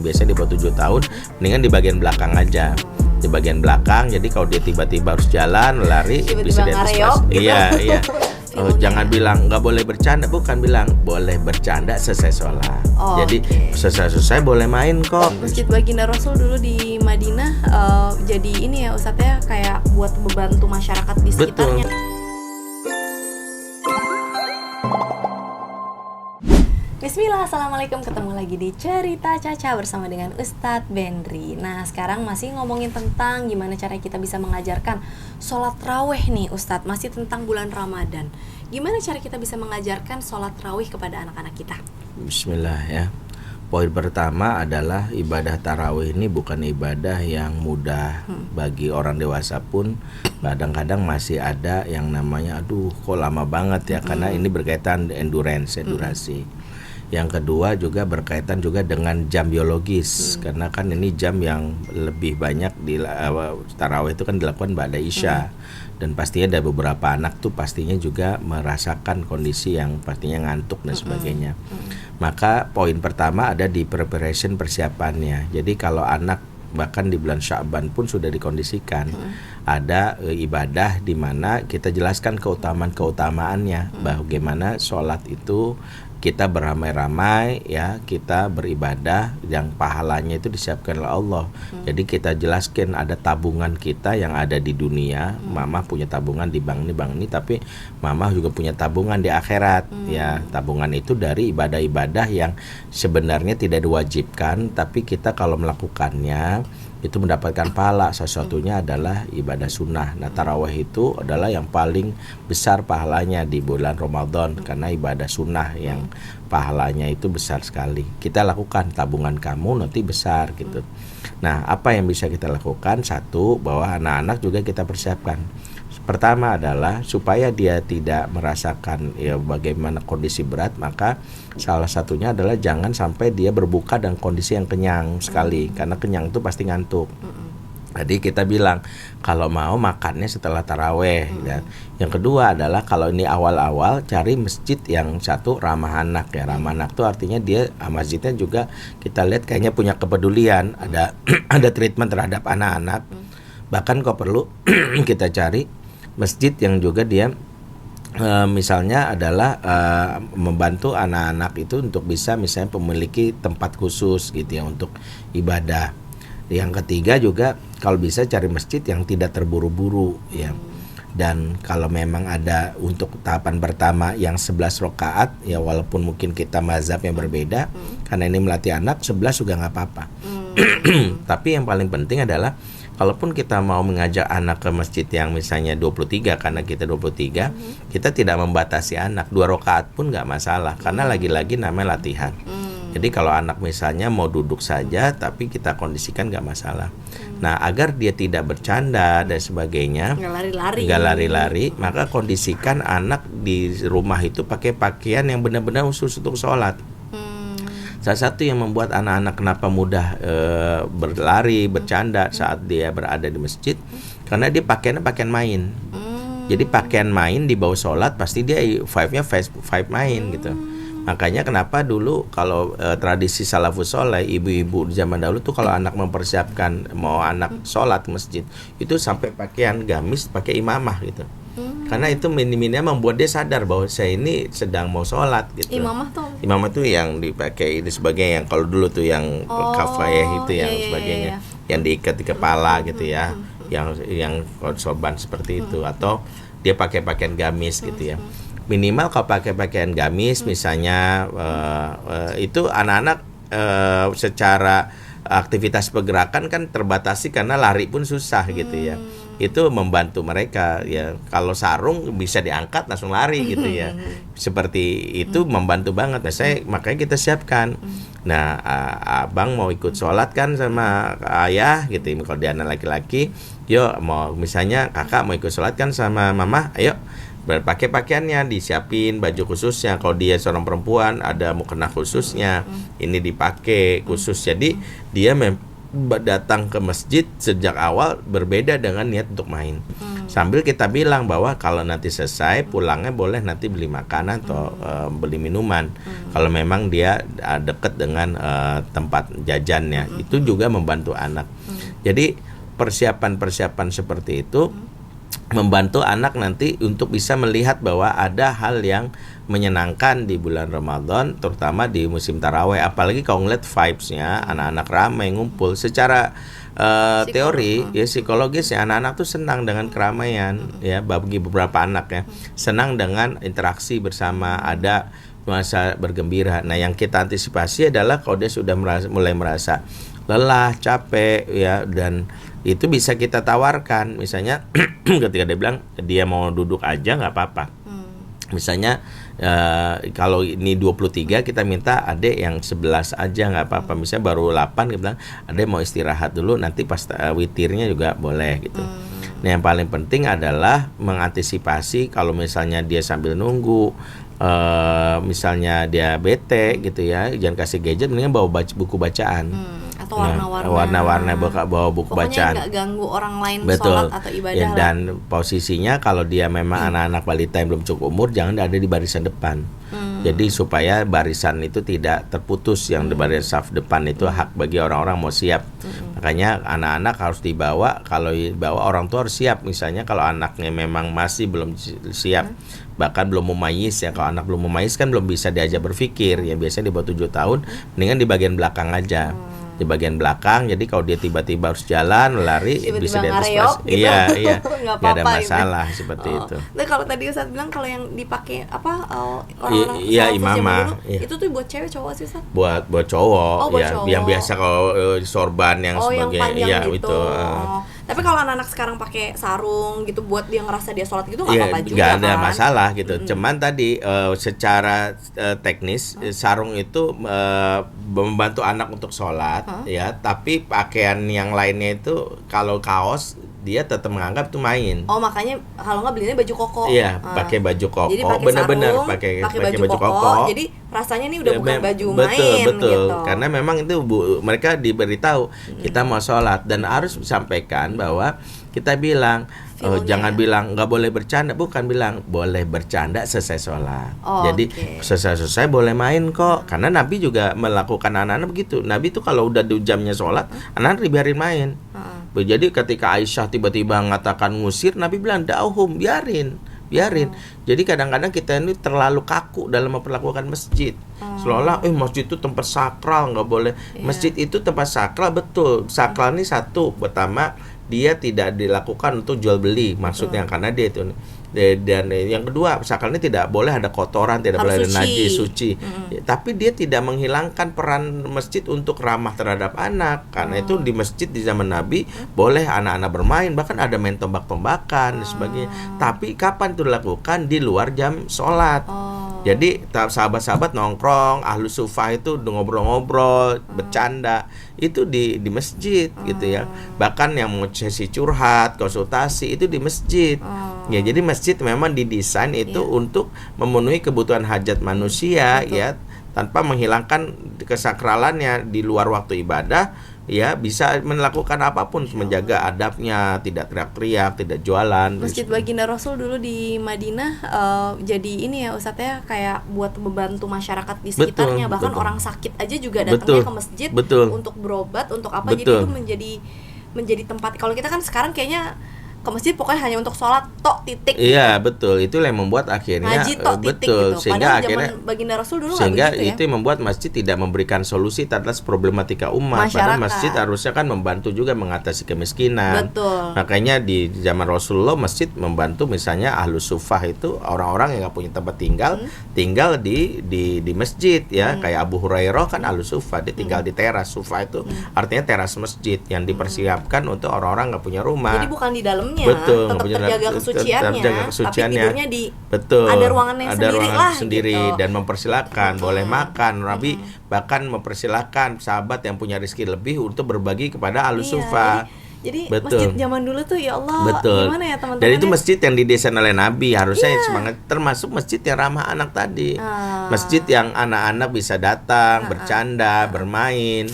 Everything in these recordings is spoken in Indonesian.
Biasanya di bawah 7 tahun, mendingan di bagian belakang aja. Di bagian belakang, jadi kalau dia tiba-tiba harus jalan, lari, bisa diantisipasi. Iya. Jangan bilang nggak boleh bercanda, bukan bilang boleh bercanda selesai sholat. Jadi selesai boleh main kok. Masjid Baginda Rasul dulu di Madinah jadi ini ya Ustadz ya, kayak buat membantu masyarakat di sekitarnya. Bismillah, assalamualaikum, ketemu lagi di Cerita Caca bersama dengan Ustadz Benri. Nah sekarang masih ngomongin tentang gimana cara kita bisa mengajarkan sholat raweh nih Ustadz, masih tentang bulan Ramadan. Gimana cara kita bisa mengajarkan sholat raweh kepada anak-anak kita? Bismillah ya. Poin pertama adalah ibadah tarawih ini bukan ibadah yang mudah bagi orang dewasa pun. Kadang-kadang masih ada yang namanya aduh kok lama banget ya, karena ini berkaitan durasi. Yang kedua juga berkaitan juga dengan jam biologis, karena kan ini jam yang lebih banyak di tarawih itu kan dilakukan ba'da isya. Dan pastinya ada beberapa anak tuh pastinya juga merasakan kondisi yang pastinya ngantuk dan sebagainya. Maka poin pertama ada di preparation, persiapannya. Jadi kalau anak bahkan di bulan Sya'ban pun sudah dikondisikan ada ibadah di mana kita jelaskan keutamaannya, bagaimana sholat itu kita beramai-ramai ya, kita beribadah yang pahalanya itu disiapkan oleh Allah. Jadi kita jelaskan ada tabungan kita yang ada di dunia. Mama punya tabungan di bank ini, tapi mama juga punya tabungan di akhirat. Ya, tabungan itu dari ibadah-ibadah yang sebenarnya tidak diwajibkan, tapi kita kalau melakukannya itu mendapatkan pahala. Sesuatunya adalah ibadah sunnah. Nah, tarawih itu adalah yang paling besar pahalanya di bulan Ramadan, karena ibadah sunnah yang pahalanya itu besar sekali. Kita lakukan, tabungan kamu nanti besar gitu. Nah, apa yang bisa kita lakukan? Satu, bahwa anak-anak juga kita persiapkan. Pertama adalah supaya dia tidak merasakan ya bagaimana kondisi berat, maka salah satunya adalah jangan sampai dia berbuka dengan kondisi yang kenyang sekali, karena kenyang itu pasti ngantuk. Jadi kita bilang kalau mau makannya setelah taraweh. Dan yang kedua adalah kalau ini awal-awal cari masjid yang satu ramah anak ya. Ramah anak itu artinya dia masjidnya juga kita lihat kayaknya punya kepedulian, ada ada treatment terhadap anak-anak. Bahkan kalau perlu kita cari masjid yang juga dia misalnya adalah membantu anak-anak itu untuk bisa misalnya memiliki tempat khusus gitu ya untuk ibadah. Yang ketiga juga kalau bisa cari masjid yang tidak terburu-buru ya. Dan kalau memang ada untuk tahapan pertama yang 11 rakaat ya, walaupun mungkin kita mazhab yang berbeda, karena ini melatih anak 11 juga nggak apa-apa. Tapi yang paling penting adalah kalaupun kita mau mengajak anak ke masjid yang misalnya 23, karena kita 23, kita tidak membatasi anak, 2 rakaat pun nggak masalah, karena lagi-lagi namanya latihan. Jadi kalau anak misalnya mau duduk saja, tapi kita kondisikan nggak masalah. Nah, agar dia tidak bercanda dan sebagainya, nggak lari-lari, maka kondisikan anak di rumah itu pakai pakaian yang benar-benar khusus untuk sholat. Salah satu yang membuat anak-anak kenapa mudah berlari, bercanda saat dia berada di masjid, karena dia pakaiannya pakaian main. Jadi pakaian main di bawah sholat pasti dia vibe-nya vibe main gitu. Makanya kenapa dulu kalau tradisi salafus soleh, ibu-ibu di zaman dahulu tuh kalau anak mempersiapkan mau anak sholat ke masjid, itu sampai pakaian gamis, pakai imamah gitu. Karena itu minimalnya membuat dia sadar bahwa saya ini sedang mau sholat gitu. Imamah tuh yang dipakai ini sebagai yang kalau dulu tuh yang kafayah itu yang sebagainya, yang diikat di kepala gitu ya, yang sorban seperti itu, atau dia pakai pakaian gamis gitu ya. Minimal kalau pakai pakaian gamis misalnya itu anak-anak secara aktivitas pergerakan kan terbatasi karena lari pun susah gitu ya. Itu membantu mereka ya. Kalau sarung bisa diangkat langsung lari gitu ya. Seperti itu membantu banget. Nah, makanya kita siapkan. Nah, abang mau ikut sholat kan sama ayah gitu. Kalau dia anak laki-laki, yuk mau misalnya kakak mau ikut sholat kan sama mama, ayo berpakai pakaiannya, disiapin baju khususnya. Kalau dia seorang perempuan ada mukena khususnya, ini dipakai khusus. Jadi dia datang ke masjid sejak awal berbeda dengan niat untuk main. Sambil kita bilang bahwa kalau nanti selesai pulangnya boleh nanti beli makanan atau beli minuman. Kalau memang dia dekat dengan tempat jajannya, itu juga membantu anak. Jadi persiapan-persiapan seperti itu membantu anak nanti untuk bisa melihat bahwa ada hal yang menyenangkan di bulan Ramadan, terutama di musim taraweh. Apalagi kalau ngeliat vibes-nya, anak-anak ramai ngumpul. Secara teori ya psikologis ya, anak-anak tuh senang dengan keramaian ya, bagi beberapa anak ya, senang dengan interaksi bersama, ada masa bergembira. Nah, yang kita antisipasi adalah kalau dia sudah mulai merasa lelah, capek ya, dan itu bisa kita tawarkan. Misalnya ketika dia bilang dia mau duduk aja nggak apa-apa. Misalnya kalau ini 23 kita minta adek yang 11 aja nggak apa-apa. Misalnya baru 8 kita bilang adek mau istirahat dulu, nanti pas witirnya juga boleh gitu. Nah, yang paling penting adalah mengantisipasi kalau misalnya dia sambil nunggu, misalnya dia bete gitu ya, jangan kasih gadget, mendingan bawa buku bacaan. Atau warna-warna. Warna-warna bawa buku Pokoknya bacaan. nggak ganggu orang lain Betul. sholat atau ibadah Ya, lah. dan posisinya kalau dia memang anak-anak balita yang belum cukup umur, jangan ada di barisan depan. Jadi supaya barisan itu tidak terputus, yang di barisan saf depan itu hak bagi orang-orang mau siap. Makanya anak-anak harus dibawa, kalau dibawa orang tua harus siap. Misalnya kalau anaknya memang masih belum siap, bahkan belum memayis ya, kalau anak belum memayis kan belum bisa diajak berpikir ya, biasanya di bawah 7 tahun, mendingan di bagian belakang aja. Di bagian belakang, jadi kalau dia tiba-tiba harus jalan lari Tiba-tiba bisa ngareyok diantisipasi. gitu. Iya Nggak nggak ada apa-apa masalah seperti itu. Nah, kalau tadi Ustadz bilang kalau yang dipakai orang-orang Iya, salafus zaman imamah, dulu, iya. itu tuh buat cewek cowok sih Ustadz? buat cowok Oh, buat ya, cowok. yang biasa kalau sorban yang yang sebagai panjang ya gitu. itu Tapi kalau anak-anak sekarang pakai sarung gitu buat dia ngerasa dia sholat gitu nggak ya apa-apa juga nggak ada kan? masalah gitu. Cuman tadi secara teknis sarung itu membantu anak untuk sholat ya, tapi pakaian yang lainnya itu kalau kaos dia tetap menganggap itu main. Oh, makanya kalau nggak belinya baju koko. Iya, pakai baju koko. Jadi pakai Benar-benar sarung, pakai baju koko. Jadi rasanya ini udah bukan baju main betul. gitu. Karena memang itu mereka diberitahu kita mau sholat, dan harus disampaikan bahwa kita bilang jangan bilang nggak boleh bercanda, bukan, bilang boleh bercanda selesai sholat. Jadi selesai boleh main kok, karena Nabi juga melakukan anak-anak begitu. Nabi itu kalau udah di jamnya sholat, anak-anak dibiarin main. Jadi ketika Aisyah tiba-tiba mengatakan ngusir, Nabi bilang dauhum, biarin. Jadi kadang-kadang kita ini terlalu kaku dalam memperlakukan masjid. Seolah masjid itu tempat sakral, nggak boleh. Masjid itu tempat sakral, betul. Sakral ini satu, pertama dia tidak dilakukan untuk jual beli, maksudnya karena dia itu. Dan yang kedua, sakral ini tidak boleh ada kotoran, tidak boleh ada najis, suci. Tapi dia tidak menghilangkan peran masjid untuk ramah terhadap anak. Karena itu di masjid di zaman Nabi boleh anak-anak bermain, bahkan ada main tombak-tombakan dan sebagainya. Tapi kapan itu dilakukan? Di luar jam sholat. Jadi sahabat-sahabat nongkrong, ahlu sufah itu ngobrol-ngobrol, bercanda, itu di masjid gitu ya. Bahkan yang mau sesi curhat, konsultasi itu di masjid. Ya, jadi masjid memang didesain itu untuk memenuhi kebutuhan hajat manusia. Betul. Ya, tanpa menghilangkan kesakralannya. Di luar waktu ibadah ya bisa melakukan apapun, menjaga adabnya, tidak teriak-teriak, tidak jualan. Masjid Baginda Rasul dulu di Madinah jadi ini ya Ustadz ya, kayak buat membantu masyarakat di sekitarnya. Bahkan orang sakit aja juga datangnya ke masjid untuk berobat, untuk apa. Jadi itu menjadi tempat. Kalau kita kan sekarang kayaknya ke masjid pokoknya hanya untuk sholat tok, titik. Iya gitu. Betul, itu yang membuat akhirnya ngaji tok, titik betul gitu. sehingga Padahal akhirnya zaman Baginda Rasul dulu sehingga begitu, itu yang membuat masjid tidak memberikan solusi atas problematika umat. Padahal masjid harusnya kan membantu juga mengatasi kemiskinan. Betul. Makanya di zaman Rasulullah masjid membantu, misalnya ahlu sufah itu orang-orang yang nggak punya tempat tinggal di masjid ya. Kayak Abu Hurairah kan ahlu sufah, dia tinggal di teras. Sufah itu artinya teras masjid yang dipersiapkan untuk orang-orang nggak punya rumah. Jadi bukan di dalamnya. Betul, tetap terjaga kesuciannya, tapi tidurnya di ada ruangannya sendiri gitu. Dan mempersilahkan boleh makan. Nabi bahkan mempersilahkan sahabat yang punya rezeki lebih untuk berbagi kepada ahlu sufah. Jadi masjid zaman dulu tuh ya Allah, gimana ya teman-teman. Dan itu masjid yang didesain oleh Nabi, harusnya semangat, termasuk masjid yang ramah anak tadi. Masjid yang anak-anak bisa datang, bercanda, bermain.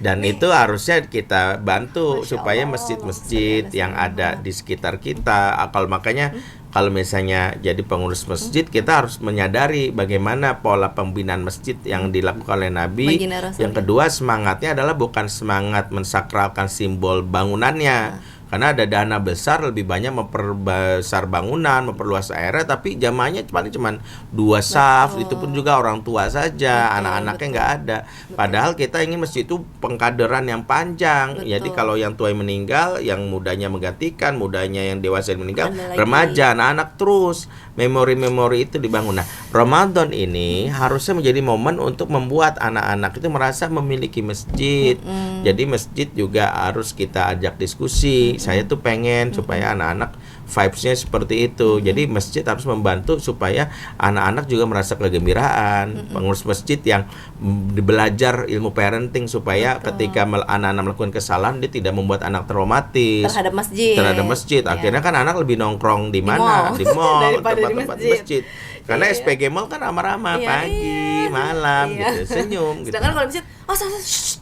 Dan itu harusnya kita bantu Masya supaya Allah, masjid-masjid Allahumma yang sholli ala ada di sekitar kita. Kalau makanya kalau misalnya jadi pengurus masjid, kita harus menyadari bagaimana pola pembinaan masjid yang dilakukan oleh Nabi. Baginda Rasul. Yang kedua, semangatnya adalah bukan semangat mensakralkan simbol bangunannya. Karena ada dana besar, lebih banyak memperbesar bangunan, memperluas area, tapi jamaahnya paling cuma 2 saf, itu pun juga orang tua saja, anak-anaknya nggak ada. Padahal kita ingin masjid itu pengkaderan yang panjang. Jadi kalau yang tua yang meninggal, yang mudanya menggantikan, mudanya yang dewasa yang meninggal, Ada lagi. remaja, anak-anak terus. Memori-memori itu dibangun. Nah, Ramadan ini harusnya menjadi momen untuk membuat anak-anak itu merasa memiliki masjid. Jadi masjid juga harus kita ajak diskusi. Saya tuh pengen supaya anak-anak vibes-nya seperti itu. Jadi masjid harus membantu supaya anak-anak juga merasa kegembiraan. Pengurus masjid yang belajar ilmu parenting supaya ketika anak-anak melakukan kesalahan dia tidak membuat anak traumatis terhadap masjid. Akhirnya kan anak lebih nongkrong di mana? mall. Di mall, Daripada di tempat-tempat masjid. masjid. Karena Iya. SPG Mall kan ramah-ramah Iya, pagi, malam iya. gitu, senyum gitu. Sedangkan kalau masjid,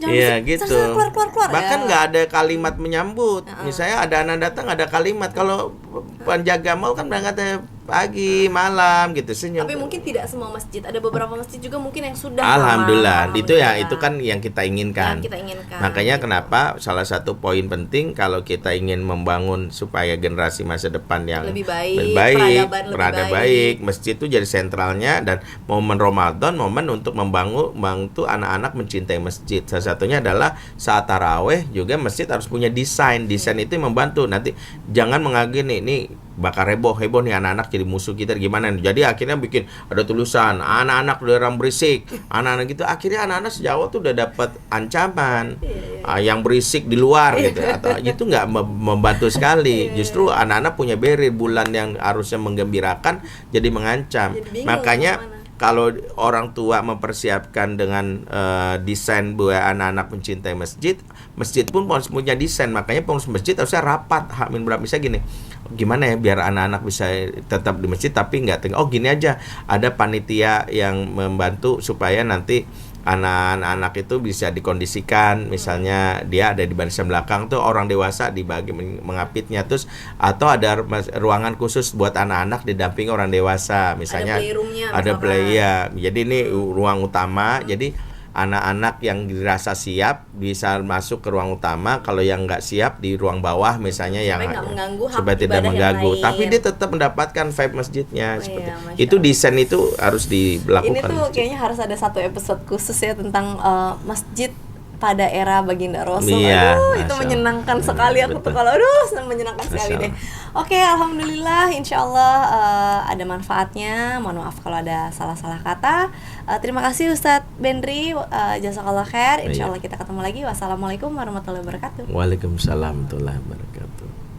jangan Iya berisik, gitu. keluar. Bahkan Ya. nggak ada kalimat menyambut. Misalnya ada anak datang ada kalimat. Kalau penjaga mall kan berangkatnya pagi, malam gitu, senyum. Tapi mungkin tidak semua masjid, ada beberapa masjid juga mungkin yang sudah Alhamdulillah, ramah, itu ya alhamdulillah. itu kan yang kita inginkan. Yang kita inginkan. Makanya Gitu. kenapa salah satu poin penting kalau kita ingin membangun supaya generasi masa depan yang Lebih baik, peradaban lebih perada baik. baik, masjid itu jadi sentralnya dan momen Ramadan momen untuk membantu anak-anak mencintai masjid. Salah satunya adalah saat taraweh juga masjid harus punya desain. Desain itu yang membantu. Nanti jangan mengagih ini bakal heboh nih anak-anak jadi musuh kita gimana. Jadi akhirnya bikin ada tulisan anak-anak dilarang berisik, anak-anak gitu. Akhirnya anak-anak sejak awal tuh udah dapat ancaman yang berisik di luar gitu. Atau itu nggak membantu sekali. Justru anak-anak punya barrier, bulan yang harusnya menggembirakan jadi mengancam. Jadi bingung Makanya kemana. kalau orang tua mempersiapkan dengan desain bahwa anak-anak mencintai masjid, masjid pun harus punya desain. Makanya pengurus masjid harusnya rapat. Hamin berapa misalnya gini, gimana ya biar anak-anak bisa tetap di masjid tapi nggak gini aja, ada panitia yang membantu supaya nanti anak-anak itu bisa dikondisikan, misalnya dia ada di barisan belakang tuh orang dewasa dibagi mengapitnya, terus atau ada ruangan khusus buat anak-anak didampingi orang dewasa, misalnya ada play ya. Jadi ini ruang utama, jadi anak-anak yang dirasa siap bisa masuk ke ruang utama, kalau yang nggak siap di ruang bawah misalnya Supaya yang nggak mengganggu hak supaya tidak ibadah yang mengganggu, lain. tapi dia tetap mendapatkan vibe masjidnya. Seperti Masya itu Allah. desain itu harus Ini dilakukan. tuh kayaknya harus ada satu episode khusus ya tentang masjid pada era Baginda Rasul. Iya, Aduh, Masya itu Allah. menyenangkan sekali aku tuh Betul. kalau senang menyenangkan sekali Masya deh. Oke, alhamdulillah, insyaallah ada manfaatnya. Mohon maaf kalau ada salah-salah kata. Terima kasih Ustadz Bendri, jazakallah khair. Insyaallah kita ketemu lagi. Wassalamualaikum warahmatullahi wabarakatuh. Waalaikumsalam warahmatullahi wabarakatuh.